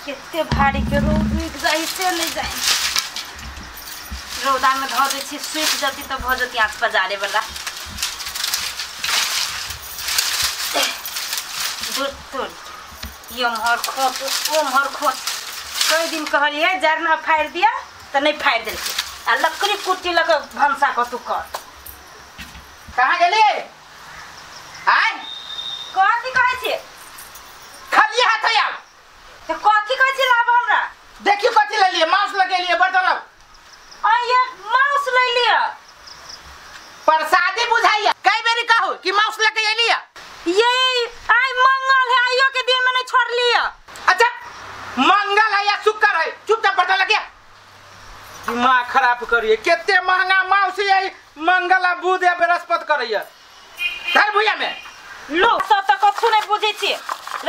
कितने भारी के रोड उठ जाए से नहीं जाए रौदा में धो दे सुख जाती तो भ जाती आँख पजारे वाला ये मोहर खोत ओ मोहर खोत कई दिन कहलिए जरना फाड़ दिया तो नहीं फाड़ दिल आ लकड़ी कुटी लग भंसा को तू कर कहाँ गेली आय कथी कहै छी खाली हाथ आया तो कथी कहै छी लाभ हमरा देखियो कथी ले लिए मांस लगे लिए बर्तन लो आ ये मांस ले लिया प्रसादी बुझाइया कई बेरी कहू कि मांस लेके एलिया ये आई मंगल है आइयो के दिन में नहीं छोड़ लिया अच्छा मंगल है या शुक्र है चुपचाप बर्तन लगे दिमाग खराब करिए कितने महंगा मांस है मंगल आ बुध या बृहस्पति करैया धर भुइया में लो सब तो कथु नहीं बुझे छी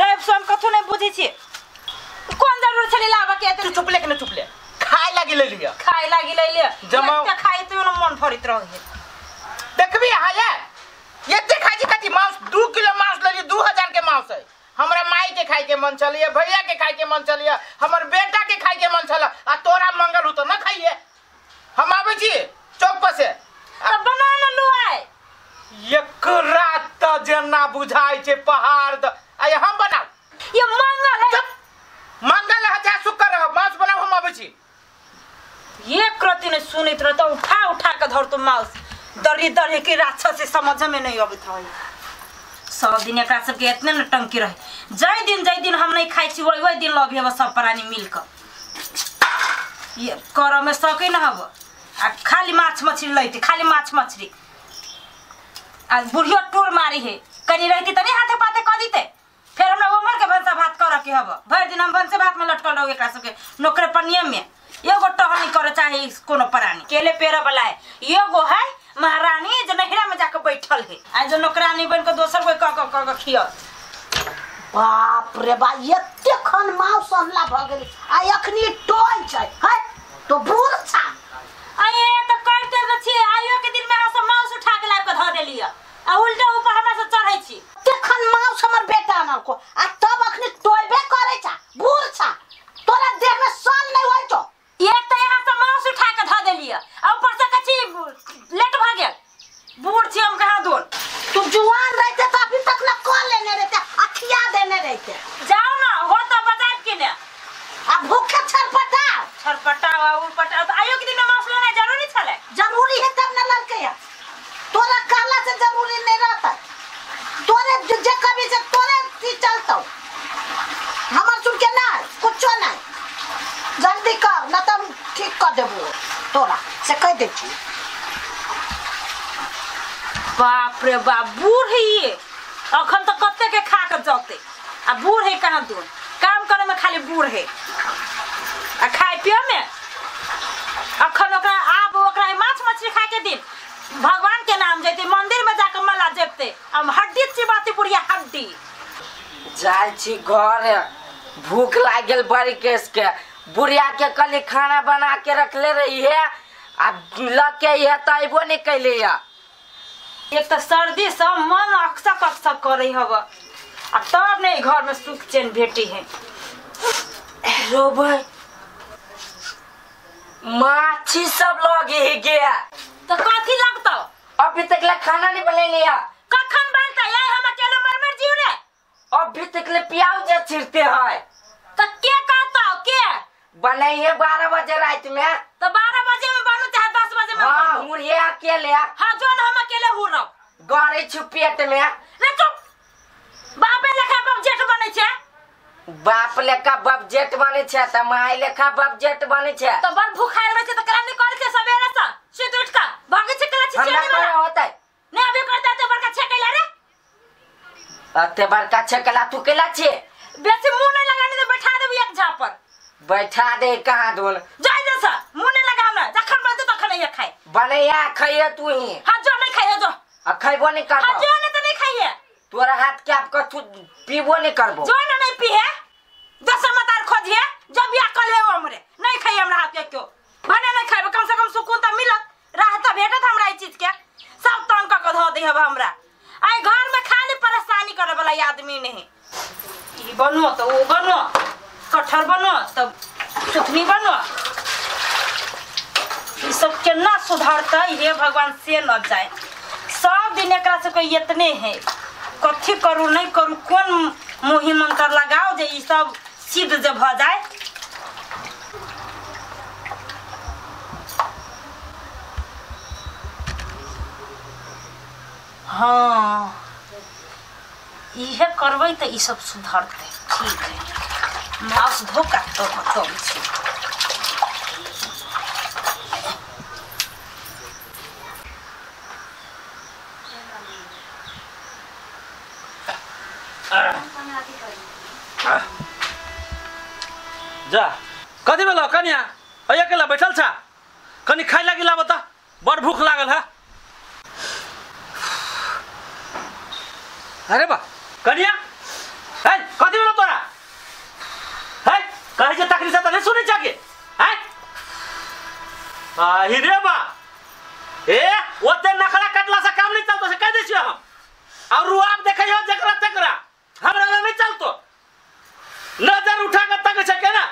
रैब सोम कथु नहीं बुझे छी कौन जरूर छली लावा के तू चुप ले के न चुप ले खाए लागी ले लिया खाए लागी ले लिया जमा खाए तो न मन भरित रह देखबी हाया ये खाई जी कथी मांस 2 किलो मांस ले लिए 2000 के मांस है हमरा माई के खाए के मन चलिए भैया के खाए के मन चलिए हमर बेटा के खाए के मन चला आ तोरा मंगल हो तो न खाइए हम आबै छी चौक पर से अब बना न लो आए एक रात जेना बुझाई छे पहाड़ द आय हम बनाओ ये मंगल है मंगल है जा शुक्र है मांस बनाओ हम आबै छी ये कृति ने सुनित रह तो उठा के धर तो मांस दरी दरी के राक्षस से समझ में नहीं आबत है सब दिन एकरा सब के इतने न टंकी रहे जय दिन हम नहीं खाई छी वही दिन लभी अब सब प्राणी मिलकर ये कर में सके न हब आ खाली माछ मछली लैती खाली माछ मछली आज बुढ़ियो टोर मारी है कनी रहती तनी हाथे पाते क दीते फिर हमरा उमर के भंसा भात कर के हब भर दिन हम भंसे भात में लटकल रहो एकरा सब के नौकरे पर नियम में एगो टहनी करे चाहे कोनो प्राणी केले पेरा वाला है एगो है महारानी जो नहरा में जाकर बैठल है आज जो नौकरानी बन के दोसर कोई क खिया बाप रे बा एते खन मांस अनला भ गेल आ अखनी टोय छै है तो बूढ़ छा आये तो करते तो छी आइयो के दिन में हम सब मांस उठा के लाके ध देलिया आ उल्टा ऊपर हमरा से चढ़ै छी एते खन मांस हमर बेटा आनल को आ तब अखनी टोयबे करे छा बूढ़ छा तोरा देह में सल नहीं होय तो एक तो यहाँ से मांस उठा के ध देलिया आ ऊपर से कची लेट भ गेल बूढ़ छी हम कहां दोन तू जुआन रहते तो अभी तक न कॉल लेने रहते अखिया देने रहते जाओ ना हो तो बता के ने आ भूखे छरपटावा उलपटा तो आइयो के दिन में मांस लेना जरूरी छले जरूरी है तब न ललके या तोरा कहला से जरूरी नहीं रहता तोरे जे कभी से तोरे की चलतो हमर सुन के ना कुछो नहीं जल्दी कर न त ठीक कर देबो तोरा से कह दे छी बाप रे बाप बूढ़ है ये अखन तो कत्ते के खा के जाते आ बूढ़ है कहां दूर काम करे में खाली बूढ़ है आ खाए पिए में अखन ओकरा आब ओकरा माछ मछली खाए के दिन भगवान के नाम जैते मंदिर में जाकर मला जपते हम हड्डी चिबाती बुढ़िया हड्डी जाय छी घर भूख लाग गेल बड़ी केस के बुढ़िया के कल खाना बना के रखले रही है आ लग के ये तइबो नहीं कैले या एक तो सर्दी सब मन अक्सक करे हव आ तब नहीं घर में सुख चैन भेटी है रो भाई माछी सब लगे है गया तो कथी लगता अभी तक ले खाना नहीं बने लिया कखन बनता यार हम अकेले मर जीव रे अभी तक ले प्याज जे छिड़ते है तो के कहता के बने ये 12 बजे रात में तो 12 बजे में बनू चाहे 10 बजे में हां हूं ये अकेले हां जो हम अकेले हूं रहो गड़े छुपेट में रे चुप बापे लेखा बाप जेठ बने छे बाप लेखा बाप जेठ बने छे त माई लेखा बाप जेठ बने छे तो बड़ भूखाइल रहे छे तो करा नहीं करे छे सवेरे से सुत उठ का भागे छे कला छे हमरा होता है नहीं अभी करता तो बड़का छेकला रे अते बड़का छेकला तू केला छे बेसी मुंह नहीं लगाने तो बैठा देबू एक झापर बैठा दे कहां दोन जाय जैसा मुंह नहीं लगा हमरा जखन बनते तखन नहीं खाए बने या खाइए तू ही हां जो नहीं खाइए जो खइबो नहीं करबो हां जो नहीं तो नहीं खाइए तोरा हाथ के आप कछु पीबो नहीं करबो जो नहीं पीए दस मतार खोजिए जब या कल है हमरे नहीं खाइए हमरा हाथ के क्यों भने नहीं खाइबो कम से कम सुकून त मिलत राहत भेटत हमरा ई चीज के सब तंग क ध दे अब हमरा आई घर में खाली परेशानी करे वाला आदमी नहीं ई बनो तो वो बनो कठहर बनो तब सुथनी बनो। ये सब केना सुधरता हे भगवान से न जाए। सब दिन एकरा से कोई इतने है कथी करू नहीं करू कौन मोही मंत्र लगाओ जे ये सब सिद्ध जे भ जाए। हाँ इहे करबै तो ये सब सुधरते। ठीक है माउस धोखा तो बतौल छी। जा कथी बेला कनिया अकेला बैठल छा कनी खाइ लागी ला बता बड़ भूख लागल है। अरे बा कनिया है कथी बेला तोरा है कहे जे तकरी से त नहीं सुनै जाके है आही रे बा ए ओते नखरा कटला से काम नहीं चलतो से कह दै छी हम और रुआब देखैयो जकरा तकरा हमरा नहीं चलतो नजर उठा के तक छै केना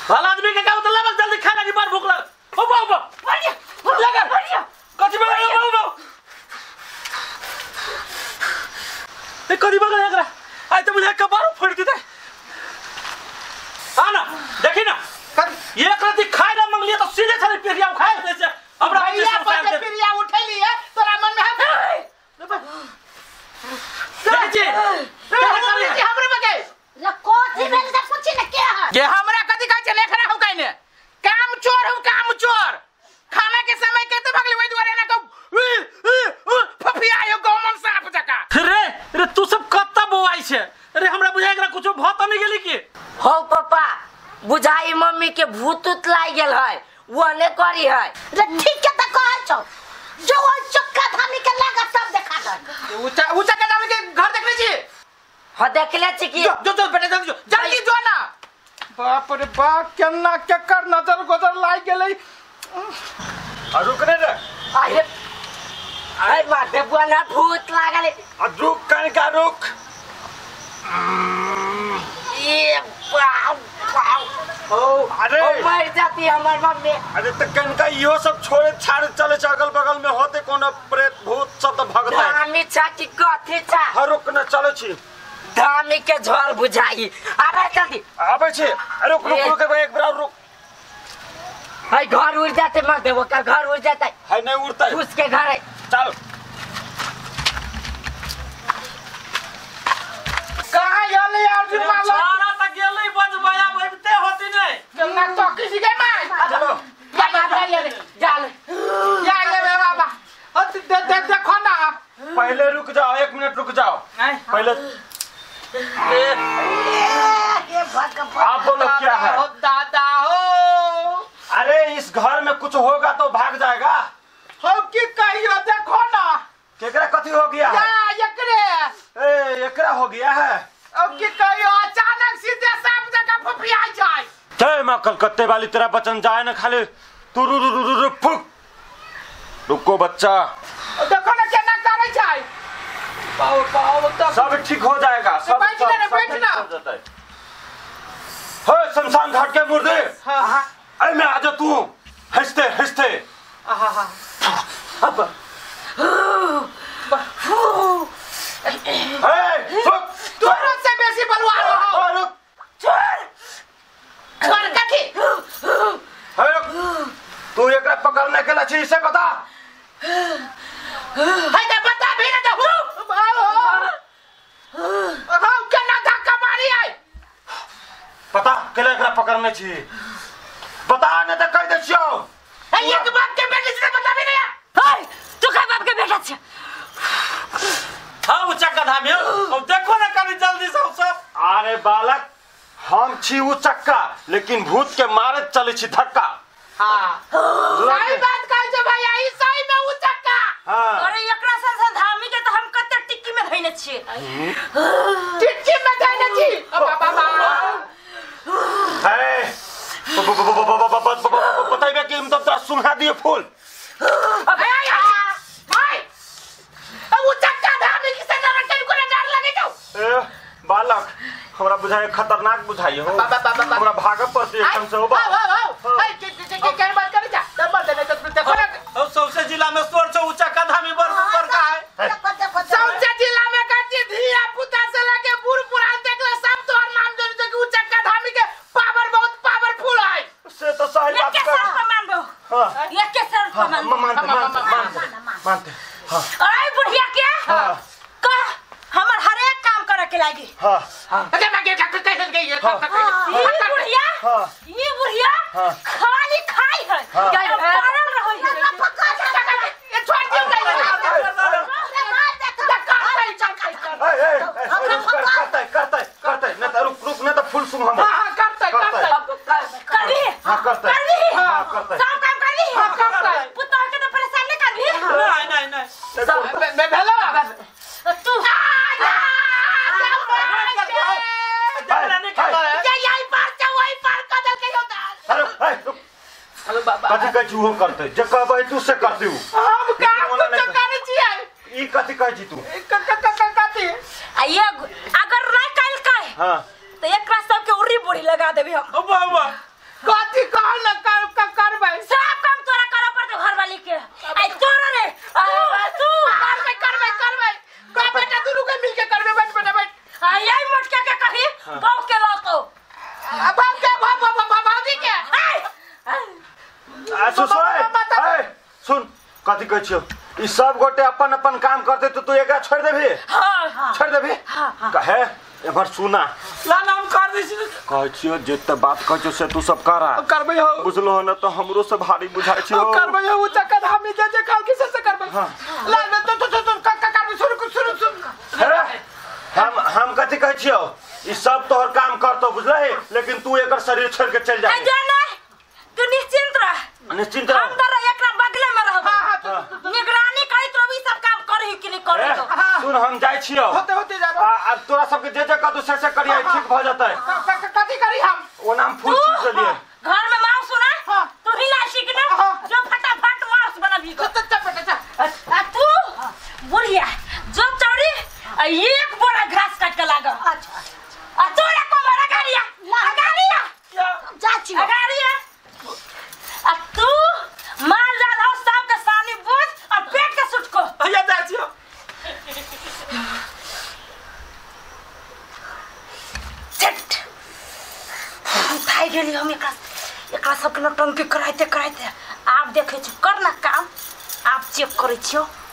भला आदमी के कहू तो लगल जल्दी खा लगी बार भूख लग ओ बाबा बढ़िया लगा कथी बगा बाबा ए कथी बगा एकरा आई तो मुझे कबारो फोड़ देते आना देखी ना एक रात खाए ना मंगलिए तो सीधे चले पिरिया खाए जैसे हमरा भैया पर पिरिया उठेली है तोरा मन में है देखी हमरे बगे ला कोथी में से पूछी ना क्या है ये हमरा कथी कहै छै लेखरा हु कहने काम चोर खाना के समय कहते भगली वही दुआरे ना तो फफिया यो गमन सांप जका रे तू सब कत्ता बोआई छे अरे हमरा बुझाय एकरा कुछो भत नहीं गेली की हो पापा बुझाई मम्मी के भूत उत लाग गेल है वो ने करी है। रे ठीक है त कहै छौ जो वो चक्का धामी के लागा सब देखा दे ऊंचा के दाम के घर देख लीजिए। हां देख ले छी की जो बेटा जो जल्दी जो ना बाप रे बाप केना केकर नजर गोदर लाग गेलै रुक रे अरे माथे बुआ भूत लागले रुक कन का रुक ये पाव ओ अरे मर जाती हमार मम्मी। अरे तो कन का यो सब छोड़े छाड़ चले अगल बगल में होते कोनो प्रेत भूत सब तो भगता है धामी छा की कथी छा हर रुक न चले छी धामी के झोल बुझाई आबे जल्दी आबे छी अरे रुक एक बार रुक हाय घर उड़ जाते मत देवो का घर उड़ जाता है नहीं उड़ता है उसके घर है चलो कहां गेलै अर्जुन माला सारा त गेलै बजबाया बैठते होती नहीं केना तो किसी के मार चलो या बाबा ले या ले बाबा दे देखो ना पहले रुक जाओ 1 मिनट रुक जाओ पहले ये भगवान आप बोलो क्या है ओ दादा हो अरे इस घर में कुछ होगा तो भाग जाएगा हम की कहियो देखो ना केकरा कथी हो गया है या एकरे ए एकरा हो गया है अब की कहियो अचानक सीधे सांप जका फफिया जाए जय मां कलकत्ते वाली तेरा बचन जाए ना खाली तू रु फुक रुको बच्चा देखो ना केना करे जाए पाओ तो सब ठीक हो जाएगा सब बैठ ना, बैठ ना। हो जाता है हो शमशान घाट के मुर्दे हां अरे मैं आजा तू हंसते अब तोरा से बेसी बलवान हो रुक छोड़ कथी तू एकरा पकड़ने के लिए इसे बता है तो बता भी ना तो हम केना धक्का मारी है पता केले एकरा पकड़ने छी बता ने तो कह दे छियो एक बात के बेटी से बता भी नहीं हाय तू का बाप के बेटा छ हां ऊंचा कथा में अब देखो ना कभी जल्दी सब अरे बालक हम छी ऊ चक्का लेकिन भूत के मारे चले छी धक्का हां सही बात कहै छै भैया ई सही में ऊ चक्का हां अरे एकरा से धामी के तो हम कते टिक्की में धइने छिए टिक्की में धइने छी बाबा है बताइए कि हम तो सुना दिए फूल ऊ चक्का धामी की से डर लगे जाओ बालक हमरा बुझाए खतरनाक बुझाई हो हमरा भागब पड़ते एकदम से हो क्या बात करे जा डबल देने तो देखो ना और सबसे जिला में तोर से ऊंचा कदमी बर का है सबसे जिला में कहती धिया पुता से लगे बूढ़ पुरान देखला सब तोहर नाम जोन जो कि ऊंचा कदमी के पावर बहुत पावरफुल है से तो सही ये बात के कर सर कमान दो हां ये के सर कमान मानते हां अरे बुढ़िया के हां का हमर हर एक काम करे के लागी हां अरे मैं क्या कैसे गई है ये बुढ़िया हां ये बुढ़िया हाँ। खाली खाई है हाँ। क्या पागल रहो ये छोड़ दियो करते न तो रुक न तो फुल सुन हम हां करता कर ली हां करते कर ली हां करते सब काम कर ली हाँ, करता है। पुता के तो परेशान नहीं कर ली नहीं मैं भेलो तू यही पार से वही पार कदल के होता अरे हेलो बाबा कथी कह तू करते जे कहबै तू से करते हूं हम काम तो करे छियै ई कथी कह छी तू कथी ये अगर ना कल का हां तो एक रास्ता के उरी बुढ़ी लगा देबी हम बाबा कथी कहल न करबै सब काम तोरा करे पड़ते घर वाली के आई तोरा रे तू करबै का बेटा दुनू के मिल के करबै बैठ यही मटके के कही बहु के लो तो अब हम क्या भाभी के सुन कथी कह छियो ई सब गोटे अपन अपन काम करते तो तू एकरा छोड़ देबी हां छोड़ देबी कहे एमर सुना ला नाम कर दै छी कह छियो जते बात कह छियो से तू सब करा करबै हो बुझलो न तो हमरो से भारी बुझाई छियो करबै हो ऊंचा कद हम जे काल किसे से करबै ला न तो करबै शुरू हम कथी कह छियो ई सब तोहर काम करतो बुझले लेकिन तू एकर शरीर छोड़ के चल जा तू निश्चिंत रह निश्चिंत रह हम तो एकरा बगले में रहब निगरानी करैत रहबी सब काम करही कि नहीं करे तो सुन हम जाय छियो होते जा आ तोरा सबके जे कदू से करिए ठीक भ जतै कथी करी हम ओ नाम फूल चीज लिए घर में मांस सुना तू ही लाशी कि ना जो फटाफट मांस बनाबी आ तू बुढ़िया जो चौड़ी एक बोरा घास काट के लागा अच्छा आ तोरा को मारा गाड़िया जाची गाड़िया आ तू माल जाल हो सब के सानी बुझ और पेट के सुटको भैया जा छियो छट उठाई गेली हम एकरा सब के नौटंकी कराइते आप देखे छी कर ना काम आप चेक करे छियो